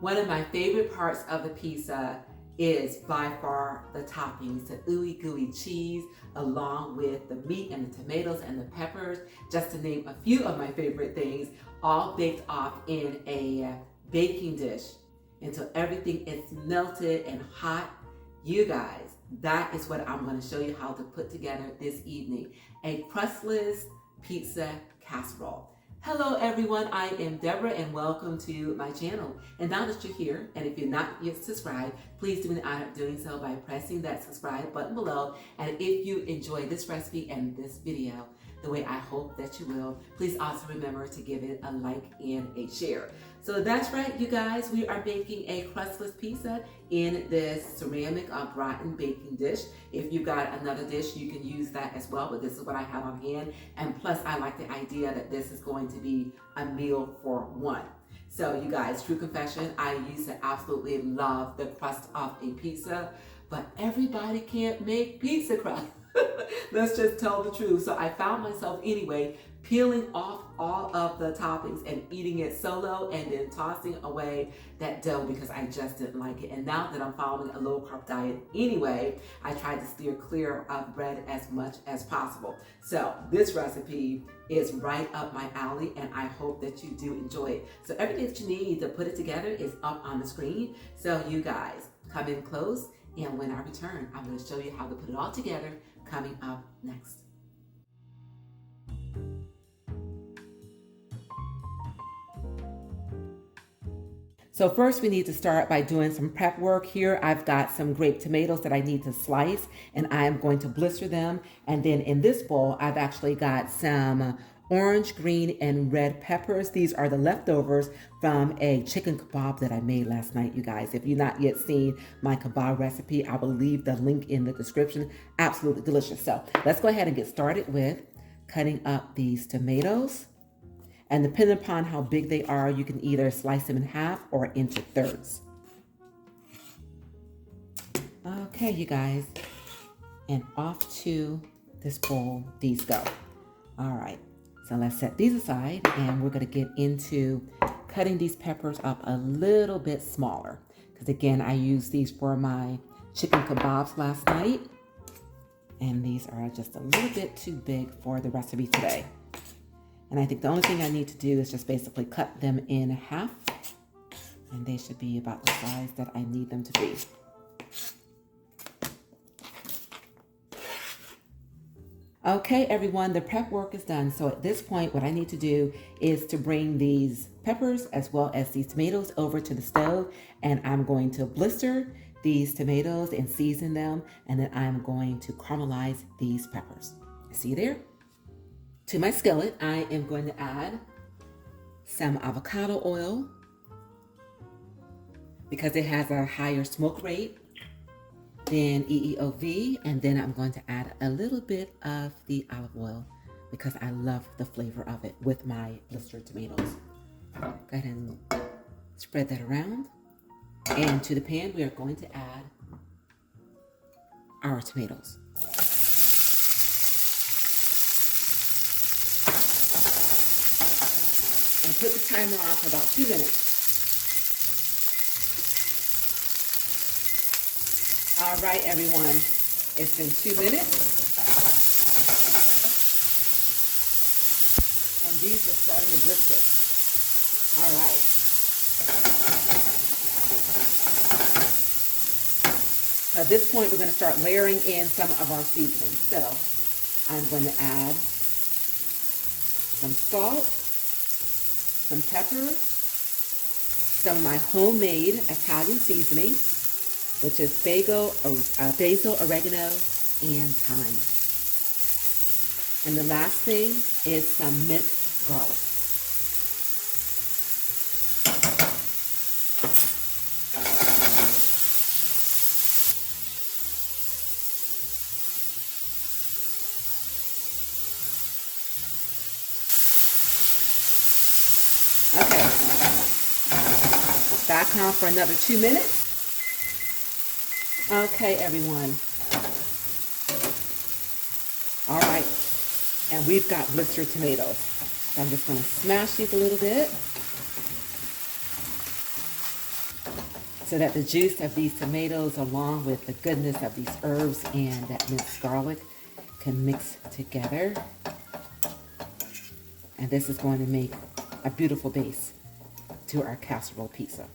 One of my favorite parts of the pizza is by far the toppings, the ooey gooey cheese, along with the meat and the tomatoes and the peppers, just to name a few of my favorite things, all baked off in a baking dish until everything is melted and hot. You guys, that is what I'm going to show you how to put together this evening. A crustless pizza casserole. Hello everyone, I am Deborah and welcome to my channel. And now that you're here, and if you're not yet subscribed, please do me the honor of doing so by pressing that subscribe button below. And if you enjoy this recipe and this video the way I hope that you will, please also remember to give it a like and a share. So that's right, you guys, we are baking a crustless pizza in this ceramic gratin baking dish. If you've got another dish, you can use that as well, but this is what I have on hand. And plus, I like the idea that this is going to be a meal for one. So you guys, true confession, I used to absolutely love the crust of a pizza, but everybody can't make pizza crust. Let's just tell the truth. So I found myself anyway peeling off all of the toppings and eating it solo and then tossing away that dough because I just didn't like it. And now that I'm following a low carb diet anyway, I tried to steer clear of bread as much as possible. So this recipe is right up my alley and I hope that you do enjoy it. So everything that you need to put it together is up on the screen. So you guys come in close, and when I return, I'm going to show you how to put it all together coming up next. So first we need to start by doing some prep work here. I've got some grape tomatoes that I need to slice and I am going to blister them. And then in this bowl, I've actually got some orange, green, and red peppers. These are the leftovers from a chicken kebab that I made last night, you guys. If you've not yet seen my kebab recipe, I will leave the link in the description. Absolutely delicious. So let's go ahead and get started with cutting up these tomatoes. And depending upon how big they are, you can either slice them in half or into thirds. Okay, you guys. And off to this bowl these go. All right. So let's set these aside and we're going to get into cutting these peppers up a little bit smaller. Because again, I used these for my chicken kebabs last night. And these are just a little bit too big for the recipe today. And I think the only thing I need to do is just basically cut them in half. And they should be about the size that I need them to be. Okay, everyone, the prep work is done. So at this point, what I need to do is to bring these peppers as well as these tomatoes over to the stove. And I'm going to blister these tomatoes and season them. And then I'm going to caramelize these peppers. See you there? To my skillet, I am going to add some avocado oil because it has a higher smoke rate than EEOV, and then I'm going to add a little bit of the olive oil because I love the flavor of it with my blistered tomatoes. Go ahead and spread that around. And to the pan, we are going to add our tomatoes. And put the timer on for about 2 minutes. All right, everyone, it's been 2 minutes. And these are starting to blister. All right. So at this point, we're going to start layering in some of our seasonings. So I'm going to add some salt, some pepper, some of my homemade Italian seasoning, which is basil, oregano, and thyme. And the last thing is some minced garlic. Okay, back on for another 2 minutes. Okay, everyone. All right, and we've got blistered tomatoes. So I'm just going to smash these a little bit. so that the juice of these tomatoes along with the goodness of these herbs and that minced garlic can mix together. And this is going to make a beautiful base to our casserole pizza.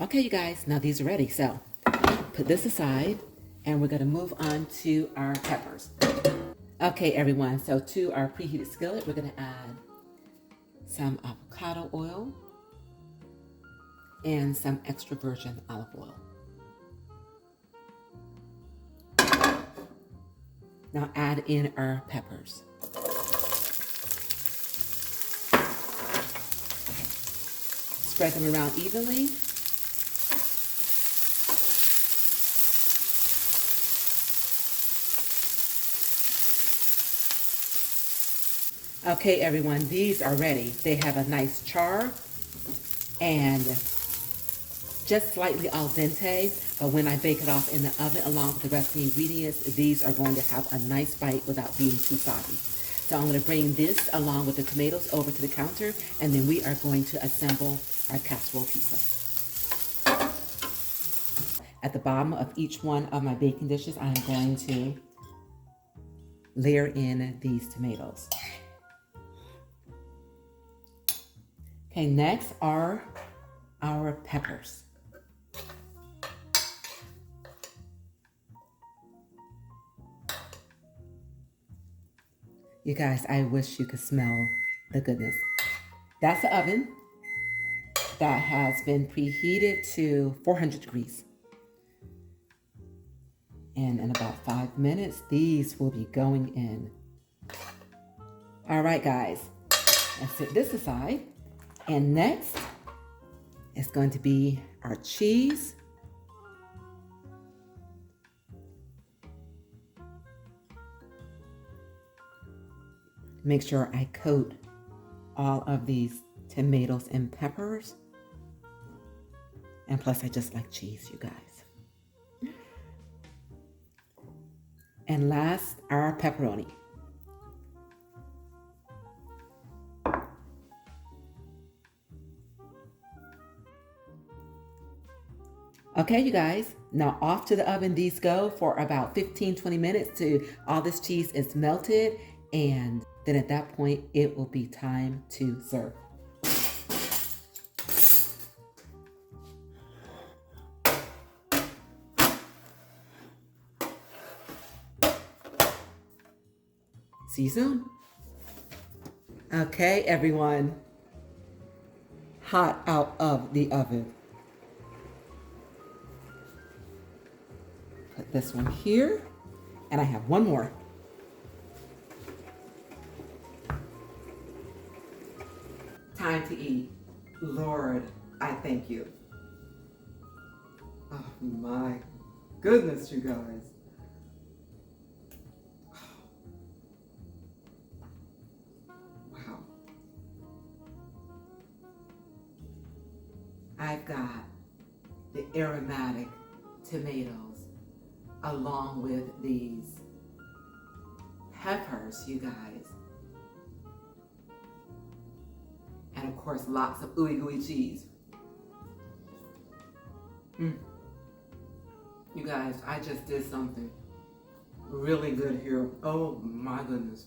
Okay, you guys, now these are ready. So put this aside and we're going to move on to our peppers. Okay, everyone, so to our preheated skillet, we're going to add some avocado oil and some extra virgin olive oil. Now add in our peppers. Spread them around evenly. Okay, everyone, these are ready. They have a nice char and just slightly al dente, but when I bake it off in the oven along with the rest of the ingredients, these are going to have a nice bite without being too soggy. So I'm going to bring this along with the tomatoes over to the counter, and then we are going to assemble our casserole pizza. At the bottom of each one of my baking dishes, I'm going to layer in these tomatoes. Okay, next are our peppers. You guys, I wish you could smell the goodness. That's the oven that has been preheated to 400 degrees. And in about 5 minutes, these will be going in. All right, guys, let's set this aside. And next is going to be our cheese. Make sure I coat all of these tomatoes and peppers. And plus, I just like cheese, you guys. And last, our pepperoni. Okay, you guys, now off to the oven these go for about 15-20 minutes till all this cheese is melted, and then at that point it will be time to serve. See you soon. Okay, everyone, hot out of the oven. Put this one here, and I have one more. Time to eat. Lord, I thank you. Oh my goodness, you guys. Wow. I've got the aromatic tomatoes along with these peppers, you guys. And of course, lots of ooey gooey cheese. You guys, I just did something really good here. Oh my goodness.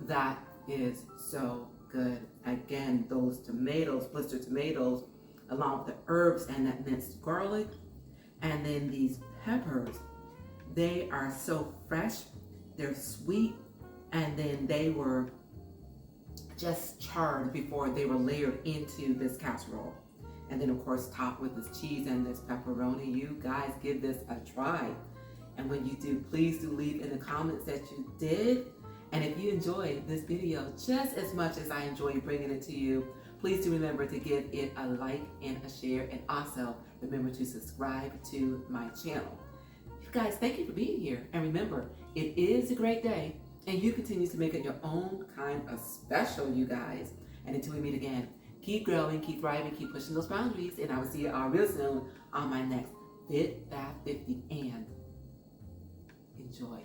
That is so good. Again, those tomatoes, blistered tomatoes, along with the herbs and that minced garlic. And then these peppers, they are so fresh, they're sweet, and then they were just charred before they were layered into this casserole. And then of course topped with this cheese and this pepperoni. You guys give this a try. And when you do, please do leave in the comments that you did. And if you enjoyed this video just as much as I enjoyed bringing it to you, please do remember to give it a like and a share, and also remember to subscribe to my channel. You guys, thank you for being here. And remember, it is a great day, and you continue to make it your own kind of special, you guys. And until we meet again, keep growing, keep thriving, keep pushing those boundaries, and I will see you all real soon on my next Fit Fat 50, and enjoy.